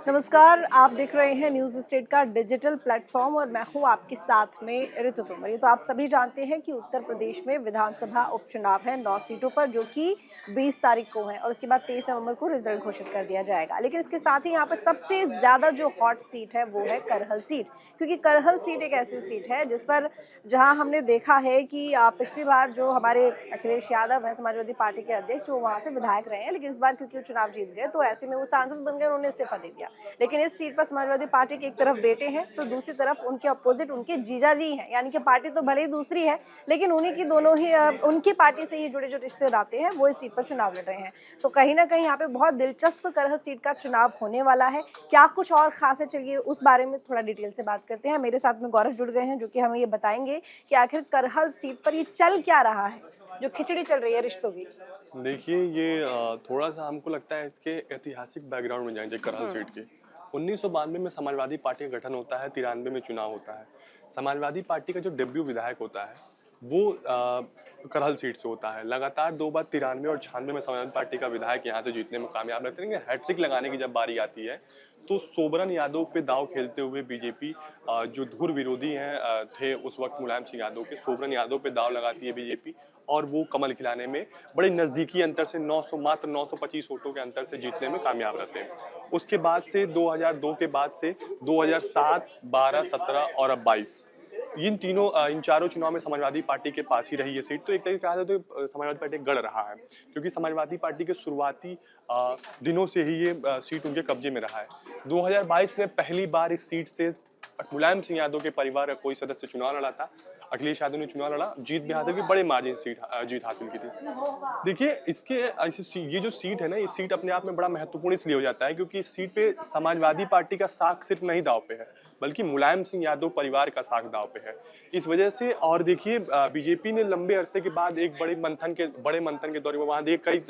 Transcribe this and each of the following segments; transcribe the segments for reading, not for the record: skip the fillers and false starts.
नमस्कार, आप देख रहे हैं न्यूज़ स्टेट का डिजिटल प्लेटफॉर्म और मैं हूं आपके साथ में ऋतु तोमर। ये तो आप सभी जानते हैं कि उत्तर प्रदेश में विधानसभा उपचुनाव है 9 सीटों पर, जो कि 20 तारीख को है और उसके बाद 23 नवंबर को रिजल्ट घोषित कर दिया जाएगा। लेकिन इसके साथ ही यहाँ पर सबसे ज़्यादा जो हॉट सीट है वो है करहल सीट, क्योंकि करहल सीट एक ऐसी सीट है जिस पर जहाँ हमने देखा है कि पिछली बार जो हमारे अखिलेश यादव हैं, समाजवादी पार्टी के अध्यक्ष, वो वहाँ से विधायक रहे हैं, लेकिन इस बार क्योंकि वो चुनाव जीत गए तो ऐसे में वो सांसद बन गए, उन्होंने इस्तीफा दे दिया। लेकिन इस सीट पर समाजवादी पार्टी के एक तरफ बेटे हैं तो दूसरी तरफ उनके अपोजिट उनके जीजा जी हैं, यानी कि पार्टी तो भले ही दूसरी है लेकिन उन्हीं की दोनों ही उनकी पार्टी से ही जुड़े जो रिश्ते नाते हैं वो इस सीट पर चुनाव लड़ रहे हैं। तो कहीं ना कहीं यहाँ पे बहुत दिलचस्प करहल सीट का चुनाव होने वाला है। क्या कुछ और खास है, चलिए उस बारे में थोड़ा डिटेल से बात करते हैं। मेरे साथ में गौरव जुड़ गए हैं जो कि हमें ये बताएंगे कि आखिर करहल सीट पर ये चल क्या रहा है, जो खिचड़ी चल रही है रिश्तों की। देखिए ये थोड़ा-सा हमको लगता है इसके ऐतिहासिक बैकग्राउंड में जाएँ करहल सीट के। 1992 में समाजवादी पार्टी का गठन होता है, 93 में चुनाव होता है। समाजवादी पार्टी का जो डेब्यू विधायक होता है, वो करहल सीट से होता है। लगातार 2 बार 93 और 96 में समाजवादी पार्टी का विधायक यहाँ से जीतने में कामयाब रहते हैं। लेकिन हैट्रिक लगाने की जब बारी आती है, तो सोबरन यादव पे दाँव खेलते हुए बीजेपी जो धुर विरोधी हैं थे उस वक़्त मुलायम सिंह यादव के, सोबरन यादव पे दाँव लगाती है बीजेपी और वो कमल खिलाने में बड़े नज़दीकी अंतर से 900 मात्र 925 वोटों के अंतर से जीतने में कामयाब रहते हैं। उसके बाद से 2002 के बाद से 2007, 12, 17 और अब 22 इन चारों चुनाव में समाजवादी पार्टी के पास ही रही ये सीट। तो एक तरीके से कहा जाए तो समाजवादी पार्टी गढ़ रहा है, क्योंकि समाजवादी पार्टी के शुरुआती दिनों से ही ये सीट उनके कब्जे में रहा है। 2022 में पहली बार इस सीट से मुलायम सिंह यादव के परिवार का कोई सदस्य चुनाव लड़ा था। अखिलेश यादव ने चुनाव लड़ा, जीत भी हासिल की, बड़े मार्जिन जीत हासिल की थी। देखिए इसके ये जो सीट है ना, ये सीट अपने आप में बड़ा महत्वपूर्ण इसलिए हो जाता है क्योंकि इस सीट पे समाजवादी पार्टी का साख सिर्फ नहीं दांव पे है, बल्कि मुलायम सिंह यादव परिवार का साख दांव पे है। इस वजह से और देखिए बीजेपी ने लंबे अरसे के बाद एक बड़े मंथन के दौर में वहां देख कई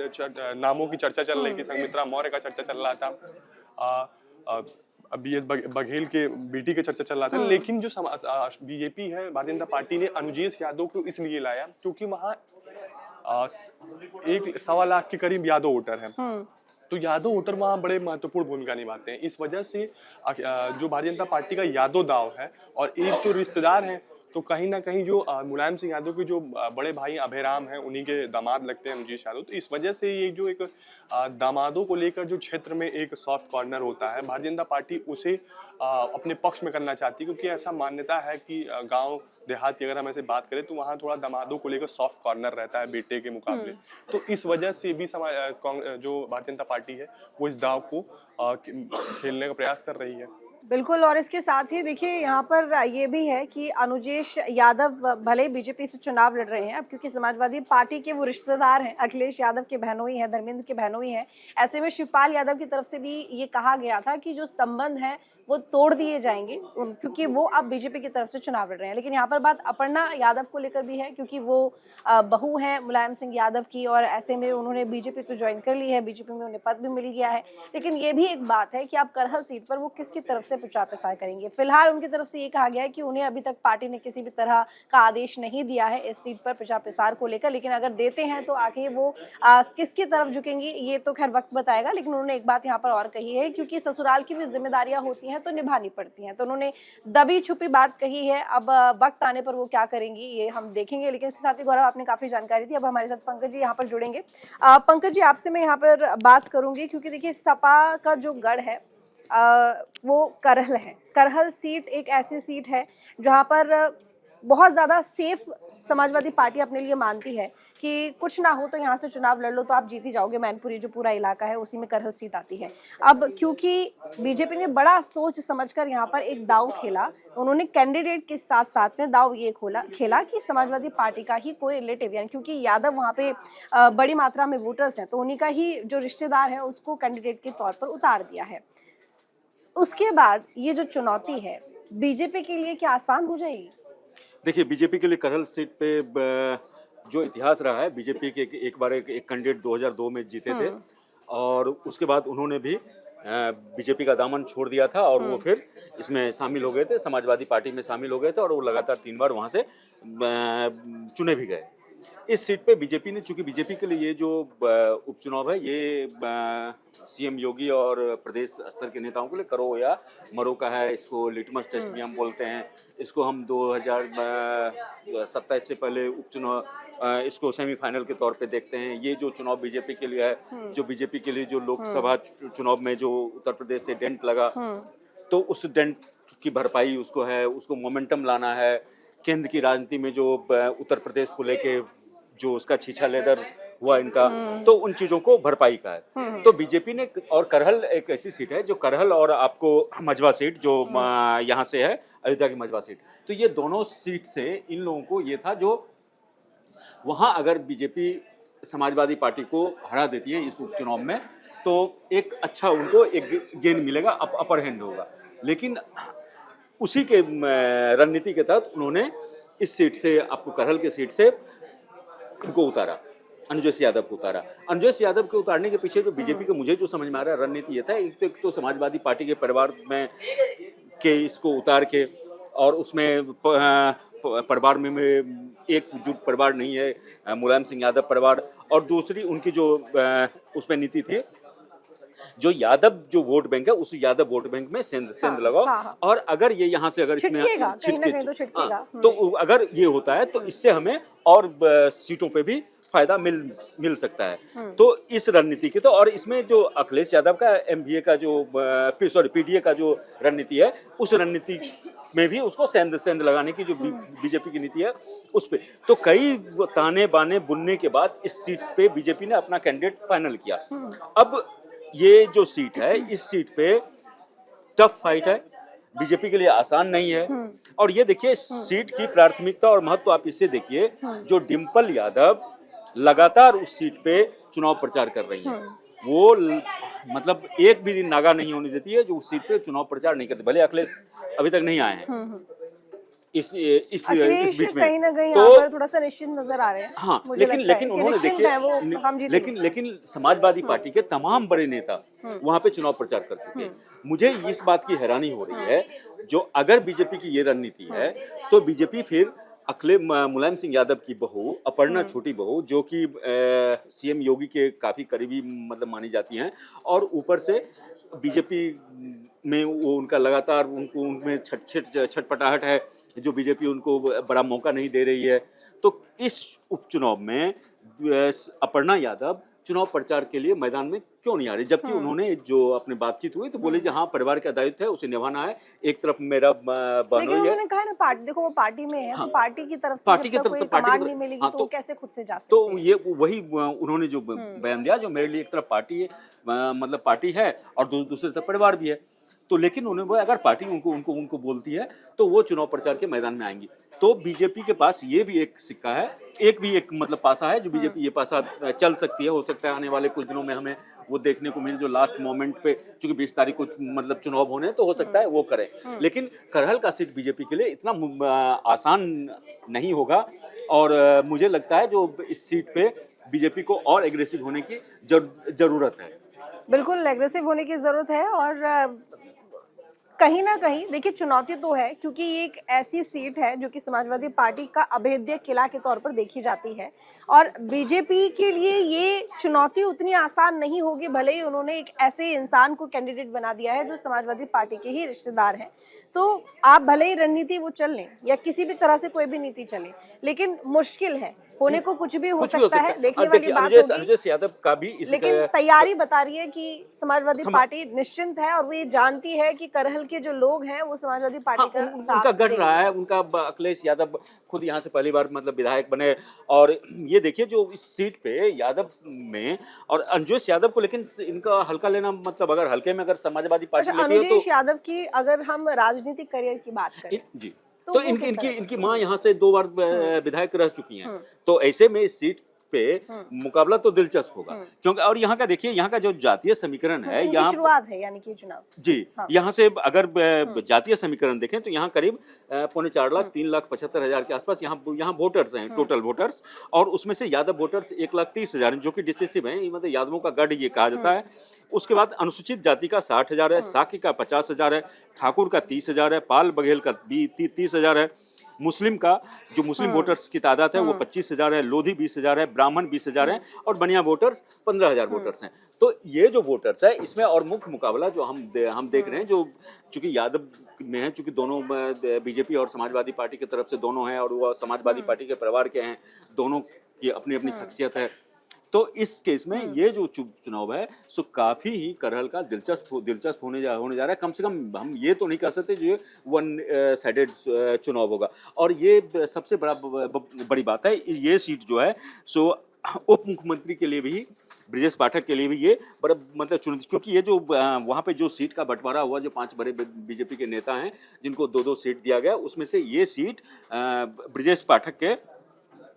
नामों की चर्चा चल रही थी। संघमित्रा मौर्य का चर्चा चल रहा था, BS बघेल के बेटी के चर्चा चल रहा था। लेकिन जो बीजेपी है, भारतीय जनता पार्टी ने अनुजेश यादव को इसलिए लाया क्योंकि वहां 1.25 लाख के करीब यादव वोटर हैं। तो यादव वोटर वहाँ बड़े महत्वपूर्ण भूमिका निभाते हैं। इस वजह से जो भारतीय जनता पार्टी का यादव दाव है और एक तो रिश्तेदार हैं, तो कहीं न कहीं जो मुलायम सिंह यादव के जो बड़े भाई अभयराम हैं, उन्हीं के दामाद लगते हैं अनुजेश यादव। तो इस वजह से ये जो एक दामादों को लेकर जो क्षेत्र में एक सॉफ्ट कॉर्नर होता है, भारतीय जनता पार्टी उसे अपने पक्ष में करना चाहती है, क्योंकि ऐसा मान्यता है कि गाँव देहात की अगर हम ऐसे बात करें तो वहाँ थोड़ा दामादों को लेकर सॉफ्ट कॉर्नर रहता है बेटे के मुकाबले। तो इस वजह से भी जो भारतीय जनता पार्टी है वो इस दाव को खेलने का प्रयास कर रही है। बिल्कुल, और इसके साथ ही देखिए यहाँ पर ये भी है कि अनुजेश यादव भले ही बीजेपी से चुनाव लड़ रहे हैं, अब क्योंकि समाजवादी पार्टी के वो रिश्तेदार हैं, अखिलेश यादव के बहनोई हैं, धर्मेंद्र के बहनोई हैं। ऐसे में शिवपाल यादव की तरफ से भी ये कहा गया था कि जो संबंध हैं वो तोड़ दिए जाएंगे, क्योंकि वो अब बीजेपी की तरफ से चुनाव लड़ रहे हैं। लेकिन यहाँ पर बात अपर्णा यादव को लेकर भी है, क्योंकि वो बहू हैं मुलायम सिंह यादव की, और ऐसे में उन्होंने बीजेपी तो ज्वाइन कर ली है, बीजेपी में उन्हें पद भी मिल गया है। लेकिन ये भी एक बात है कि आप करहल सीट पर वो किसकी तरफ से प्रचार प्रसार करेंगे। फिलहाल उनकी तरफ से ये कहा गया है कि उन्हें अभी तक पार्टी ने किसी भी तरह का आदेश नहीं दिया है इस सीट पर प्रचार प्रसार को लेकर, लेकिन अगर देते हैं तो आखिर वो किसकी तरफ झुकेंगी ये तो खैर वक्त बताएगा। लेकिन उन्होंने एक बात यहाँ पर और कही है, क्योंकि ससुराल की भी जिम्मेदारियां होती हैं तो निभानी पड़ती हैं, तो उन्होंने दबी छुपी बात कही है। अब वक्त आने पर वो क्या करेंगी ये हम देखेंगे। लेकिन इसके साथ ही गौरव, आपने काफी जानकारी दी। अब हमारे साथ पंकज जी यहाँ पर जुड़ेंगे। पंकज जी, आपसे मैं यहाँ पर बात करूंगी, क्योंकि देखिए सपा का जो गढ़ है वो करहल है। करहल सीट एक ऐसी सीट है जहां पर बहुत ज़्यादा सेफ समाजवादी पार्टी अपने लिए मानती है कि कुछ ना हो तो यहाँ से चुनाव लड़ लो तो आप जीत ही जाओगे। मैनपुरी जो पूरा इलाका है उसी में करहल सीट आती है। अब क्योंकि बीजेपी ने बड़ा सोच समझकर यहाँ पर एक दाव खेला, उन्होंने कैंडिडेट के साथ साथ में दाव ये खेला कि समाजवादी पार्टी का ही कोई रिलेटिव, यानी क्योंकि यादव वहाँ पे बड़ी मात्रा में वोटर्स हैं, तो उन्हीं का ही जो रिश्तेदार है उसको कैंडिडेट के तौर पर उतार दिया है। उसके बाद ये जो चुनौती है बीजेपी के लिए क्या आसान हो जाएगी? देखिए, बीजेपी के लिए करहल सीट पे जो इतिहास रहा है, बीजेपी के एक बार एक कैंडिडेट 2002 में जीते थे और उसके बाद उन्होंने भी बीजेपी का दामन छोड़ दिया था और वो फिर इसमें शामिल हो गए थे, समाजवादी पार्टी में शामिल हो गए थे और वो लगातार 3 बार वहाँ से चुने भी गए। इस सीट पे बीजेपी ने, चूंकि बीजेपी के लिए ये जो उपचुनाव है ये सीएम योगी और प्रदेश स्तर के नेताओं के लिए करो या मरो का है। इसको लिटमस टेस्ट भी हम बोलते हैं। इसको हम 2027 से पहले उपचुनाव इसको सेमीफाइनल के तौर पे देखते हैं। ये जो चुनाव बीजेपी के लिए है, जो बीजेपी के लिए जो लोकसभा चुनाव में जो उत्तर प्रदेश से डेंट लगा, तो उस डेंट की भरपाई उसको है, उसको मोमेंटम लाना है। केंद्र की राजनीति में जो उत्तर प्रदेश को लेके जो उसका छीछा लेदर हुआ इनका, तो उन चीजों को भरपाई का है। तो बीजेपी ने, और करहल एक ऐसी सीट है जो करहल और आपको मझवा सीट जो यहाँ से है, अयोध्या की मझवा सीट, तो ये दोनों सीट से इन लोगों को ये था जो वहाँ अगर बीजेपी समाजवादी पार्टी को हरा देती है इस उपचुनाव में, तो एक अच्छा उनको एक गेन मिलेगा, अपर हैंड होगा। लेकिन उसी के रणनीति के तहत उन्होंने इस सीट से, आपको करहल के सीट से उनको उतारा, अनुजय यादव को उतारा। अनुजय यादव के उतारने के पीछे जो बीजेपी के, मुझे जो समझ में आ रहा है रणनीति ये था, एक तो समाजवादी पार्टी के परिवार में के इसको उतार के, और उसमें परिवार में एकजुट परिवार नहीं है, मुलायम सिंह यादव परिवार, और दूसरी उनकी जो उसमें नीति थी, जो यादव जो वोट बैंक है उस यादव वोट बैंक में सेंध लगाओ। और अगर ये यहाँ से अगर इसमें तो अगर ये होता है तो इससे हमें और सीटों पे भी फायदा मिल सकता है। तो इस रणनीति के, तो और इसमें जो अखिलेश यादव का एमवीए का जो पीडीए का जो रणनीति है, उस रणनीति में भी उसको सेंध लगाने की जो बीजेपी की नीति है उस पे, तो कई ताने बाने बुनने के बाद इस सीट पे बीजेपी ने अपना कैंडिडेट फाइनल किया। अब ये जो सीट है, इस सीट पे टफ फाइट है, बीजेपी के लिए आसान नहीं है। और ये देखिए सीट की प्राथमिकता और महत्व आप इससे देखिए, जो डिम्पल यादव लगातार उस सीट पे चुनाव प्रचार कर रही हैं, वो मतलब एक भी दिन नागा नहीं होने देती है जो उस सीट पे चुनाव प्रचार नहीं करते, भले अखिलेश अभी तक नहीं आए हैं इस बीच में, कहीं ना कहीं तो यहाँ पर थोड़ा सा निश्चित नजर आ रहे हैं। हाँ, लेकिन उन्होंने देखिए, लेकिन समाजवादी पार्टी के तमाम बड़े नेता वहां पे चुनाव प्रचार कर चुके हैं। मुझे इस बात की हैरानी हो रही है, जो अगर बीजेपी की ये रणनीति है, तो बीजेपी फिर मुलायम सिंह यादव की बहू अपर्णा, छोटी बहू, जो कि सीएम योगी के काफी करीबी मतलब मानी जाती हैं, और ऊपर से बीजेपी में वो उनका लगातार उनको उनमें छटपटाहट है, जो बीजेपी उनको बड़ा मौका नहीं दे रही है। तो इस उपचुनाव में अपर्णा यादव चुनाव प्रचार के लिए मैदान में क्यों नहीं आ रही, जबकि उन्होंने जो अपनी बातचीत हुई तो बोले जहाँ परिवार का दायित्व है उसे निभाना है, एक तरफ मेरा बहनोई है। उन्होंने कहा ना, पार्टी देखो वो पार्टी में है, तो पार्टी की तरफ से कोई कमांड नहीं मिलेगी, तो कैसे खुद से जा सकते हैं। तो ये वही उन्होंने जो बयान दिया, जो मेरे लिए एक तरफ पार्टी है, मतलब पार्टी है, और दूसरी तरफ परिवार भी है। तो लेकिन उन्होंने अगर पार्टी उनको बोलती है तो वो चुनाव प्रचार के मैदान में आएंगी। तो बीजेपी के पास ये भी एक सिक्का है, एक मतलब पासा है, जो बीजेपी ये पासा चल सकती है। हो सकता है आने वाले कुछ दिनों में हमें वो देखने को मिले, जो लास्ट मोमेंट पे, चूंकि 20 तारीख को मतलब चुनाव होने, तो हो सकता है वो करें। लेकिन करहल का सीट बीजेपी के लिए इतना आसान नहीं होगा, और मुझे लगता है जो इस सीट पे बीजेपी को और एग्रेसिव होने की जरूरत है। बिल्कुल एग्रेसिव होने की जरूरत है, और कहीं ना कहीं देखिए चुनौती तो है, क्योंकि ये एक ऐसी सीट है जो कि समाजवादी पार्टी का अभेद्य किला के तौर पर देखी जाती है, और बीजेपी के लिए ये चुनौती उतनी आसान नहीं होगी, भले ही उन्होंने एक ऐसे इंसान को कैंडिडेट बना दिया है जो समाजवादी पार्टी के ही रिश्तेदार हैं। तो आप भले ही रणनीति वो चल लें या किसी भी तरह से कोई भी नीति चले, लेकिन मुश्किल है, होने को कुछ भी हो सकता है, देखने वाली बात होगी। अनुजय यादव का भी लेकिन तैयारी बता रही है कि समाजवादी पार्टी निश्चिंत है, और वो ये जानती है कि करहल के जो लोग हैं वो समाजवादी पार्टी का साथ उनका गढ़ रहा है। उनका अखिलेश यादव खुद यहाँ से पहली बार मतलब विधायक बने, और ये देखिए जो इस सीट पे यादव में और अनुजय यादव को, लेकिन इनका हल्का लेना मतलब अगर हल्के में अगर समाजवादी पार्टी लेती है तो अनुजय यादव की अगर हम राजनीतिक करियर की बात करें जी, तो इनकी माँ यहाँ से 2 बार विधायक रह चुकी हैं। तो ऐसे में इस सीट पे मुकाबला तो दिलचस्प होगा, क्योंकि और यहाँ का देखिए, यहाँ का जो जातीय समीकरण है, यहाँ शुरुआत है यानी कि चुनाव जी, यहाँ से अगर जातीय समीकरण देखें तो यहाँ करीब 3,75,000 के आसपास यहाँ वोटर्स हैं, टोटल वोटर्स, और उसमें से यादव वोटर्स 1,30,000 जो कि डिसिसिव हैं, मतलब यादवों का गढ़ ये कहा जाता है। उसके बाद अनुसूचित जाति का 60,000 है, साकी का 50,000 है, ठाकुर का 30,000 है, पाल बघेल का 30,000 है, मुस्लिम का जो मुस्लिम वोटर्स की तादाद है वो 25,000 है, लोधी 20,000 है, ब्राह्मण 20,000 है और बनिया वोटर्स 15,000 वोटर्स हैं। तो ये जो वोटर्स है इसमें और मुख्य मुकाबला जो हम देख रहे हैं, जो चूंकि यादव में है, चूंकि दोनों बीजेपी और समाजवादी पार्टी की तरफ से दोनों हैं और वो समाजवादी पार्टी के परिवार के हैं, दोनों की अपनी अपनी शख्सियत है। तो इस केस में ये जो चुनाव है सो काफी ही करहल का दिलचस्प होने जा रहा है। कम से कम हम ये तो नहीं कह सकते जो वन साइडेड चुनाव होगा। और ये सबसे बड़ी बात है, ये सीट जो है सो उप मुख्यमंत्री के लिए भी, ब्रजेश पाठक के लिए भी ये बड़ा मतलब चुनौती, क्योंकि ये जो वहाँ पे जो सीट का बंटवारा हुआ, जो 5 बड़े बीजेपी के नेता हैं जिनको 2-2 सीट दिया गया, उसमें से ये सीट ब्रजेश पाठक के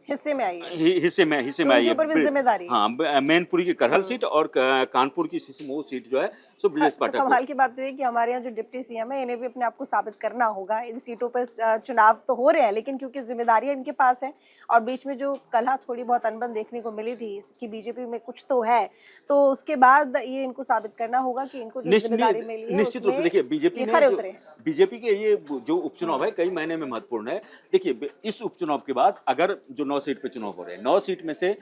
हिस्से में आई है, हिस्से में आई ऊपर भी जिम्मेदारी। हाँ, मैनपुरी की करहल सीट और कानपुर की सिसमऊ सीट जो है सो ब्रजेश पाठक। कमाल की बात तो है कि हमारे यहाँ जो डिप्टी सीएम है इन्हें भी अपने आप को साबित करना होगा। इन सीटों पर चुनाव तो हो रहे हैं लेकिन क्योंकि जिम्मेदारियां इनके पास है और बीच में जो कलह थोड़ी बहुत अनबन देखने को मिली थी कि बीजेपी में कुछ तो है, तो उसके बाद ये इनको साबित करना होगा कि इनको जो जिम्मेदारी मिली है निश्चित रूप से। देखिए बीजेपी के ये जो उपचुनाव है कई महीने में महत्वपूर्ण है। देखिए इस उपचुनाव के बाद अगर जो 9 सीट पे चुनाव हो रहे हैं, 9 सीट में से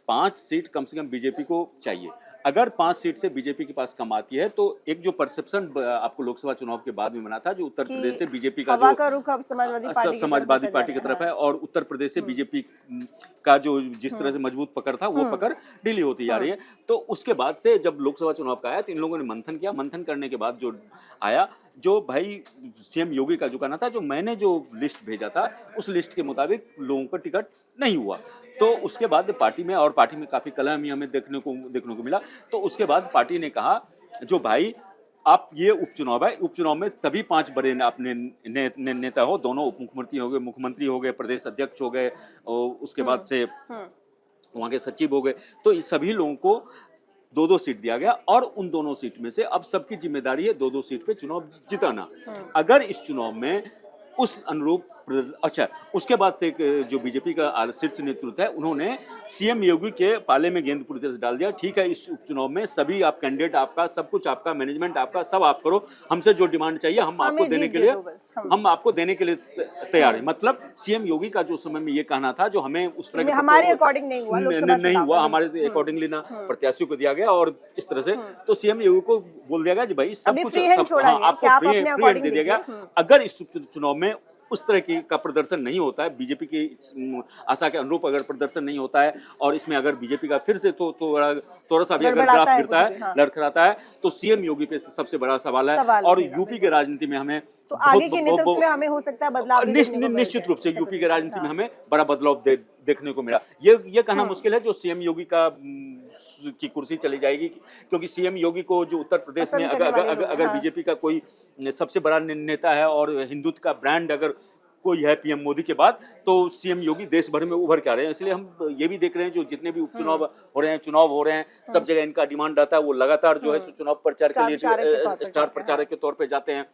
5 सीट कम से कम बीजेपी को चाहिए। अगर 5 सीट से बीजेपी के पास कम आती है तो एक जो परसेप्शन आपको लोकसभा चुनाव के बाद में बना था, जो उत्तर प्रदेश से बीजेपी का जो रुख अब समाजवादी पार्टी की तरफ है और उत्तर प्रदेश से बीजेपी का जो जिस तरह से मजबूत पकड़ था वो पकड़ ढीली होती जा रही है। तो उसके बाद से जब लोकसभा चुनाव का आया तो इन लोगों ने मंथन किया। मंथन करने के बाद जो आया, जो भाई सीएम योगी का जो कहना था, जो मैंने जो लिस्ट भेजा था उस लिस्ट के मुताबिक लोगों का टिकट नहीं हुआ। तो उसके बाद पार्टी में काफी कलह हमें देखने को मिला। तो उसके बाद पार्टी ने कहा जो भाई आप ये उपचुनाव है, उपचुनाव में सभी 5 बड़े अपने नेता हो, दोनों उप मुख्यमंत्री हो गए, प्रदेश अध्यक्ष हो गए और उसके बाद से वहाँ के सचिव हो गए, तो इस सभी लोगों को 2-2 सीट दिया गया और उन दोनों सीट में से अब सबकी जिम्मेदारी है 2-2 सीट पे चुनाव जिताना। अगर इस चुनाव में उस अनुरूप अच्छा, उसके बाद से जो बीजेपी का शीर्ष नेतृत्व है उन्होंने सीएम योगी के पाले में गेंद पूरी तरह से डाल दिया। ठीक है, इस उपचुनाव में सभी आप कैंडिडेट, आपका सब कुछ, आपका मैनेजमेंट, आपका सब आप करो, हमसे जो डिमांड चाहिए हम आपको देने के लिए तैयार है। मतलब सीएम योगी का जो समय में ये कहना था जो हमें उस तरह हमारे अकॉर्डिंग नहीं हुआ, हमारे अकॉर्डिंगली ना प्रत्याशियों को दिया गया और इस तरह से तो सीएम योगी को बोल दिया गया कि भाई सब कुछ आपको फ्री हैंड दे दिया गया। अगर इस चुनाव में उस तरह की का प्रदर्शन नहीं होता है, बीजेपी की आशा के अनुरूप अगर प्रदर्शन नहीं होता है और इसमें अगर बीजेपी का फिर से थोड़ा सा भी अगर ग्राफ गिरता है, लड़खड़ाता है, तो सीएम योगी पे सबसे बड़ा सवाल है। और यूपी के राजनीति में हमें तो आगे के नेतृत्व में हमें हो सकता है बदलाव, निश्चित रूप से यूपी के राजनीति में हमें बड़ा बदलाव देखने को मिला। ये कहना मुश्किल है जो सीएम योगी की कुर्सी चली जाएगी, क्योंकि सीएम योगी को जो उत्तर प्रदेश में अगर बीजेपी का कोई सबसे बड़ा नेता है और हिंदुत्व का ब्रांड अगर कोई है पीएम मोदी के बाद, तो सीएम योगी देश भर में उभर के आ रहे हैं। इसलिए हम ये भी देख रहे हैं जो जितने भी उपचुनाव हो रहे हैं सब जगह इनका डिमांड रहता है, वो लगातार जो है चुनाव प्रचार के लिए स्टार प्रचारक के तौर पे जाते हैं।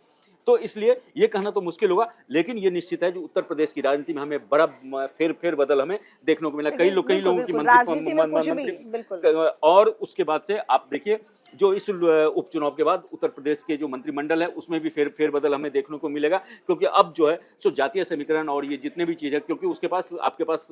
तो इसलिए ये कहना तो मुश्किल होगा, लेकिन ये निश्चित है जो उत्तर प्रदेश की राजनीति में हमें बड़ा फेर बदल हमें देखने को मिला। कई लोगों की मंत्री और उसके बाद से आप देखिए जो इस उपचुनाव के बाद उत्तर प्रदेश के जो मंत्रिमंडल है उसमें भी फेर बदल हमें देखने को मिलेगा, क्योंकि अब जो है सो जातीय समीकरण और ये जितने भी चीज है, क्योंकि उसके पास आपके पास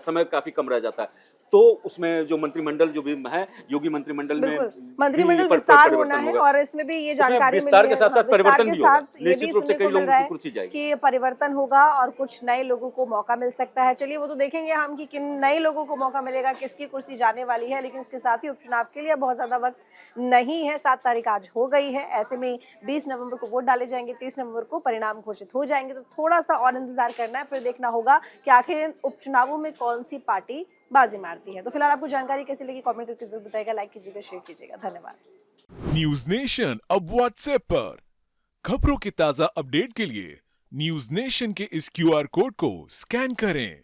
समय काफी कम रह जाता है, तो उसमें जो मंत्रिमंडल जो भी है योगी मंत्रिमंडल में विस्तार होना है और इसमें भी ये जानकारी विस्तार के साथ परिवर्तन भी होगा। निश्चित रूप से कई लोगों की कुर्सी जाएगी कि परिवर्तन होगा और कुछ नए लोगों को मौका मिल सकता है। चलिए वो तो देखेंगे हम कि किन नए लोगों को मौका मिलेगा, किसकी कुर्सी जाने वाली है। लेकिन इसके साथ ही उपचुनाव के लिए बहुत ज्यादा वक्त नहीं है, 7 तारीख आज हो गई है। ऐसे में 20 नवंबर को वोट डाले जाएंगे, 30 नवंबर को परिणाम घोषित हो जाएंगे। तो थोड़ा सा और इंतजार करना है, फिर देखना होगा कि आखिर इन उपचुनावों में कौन सी पार्टी बाजी मारती है। तो फिलहाल आपको जानकारी कैसी लगी कमेंट करके जरूर बताइएगा, लाइक कीजिएगा, शेयर कीजिएगा। धन्यवाद। न्यूज नेशन अब व्हाट्सएप पर खबरों के ताजा अपडेट के लिए न्यूज नेशन के इस QR कोड को स्कैन करें।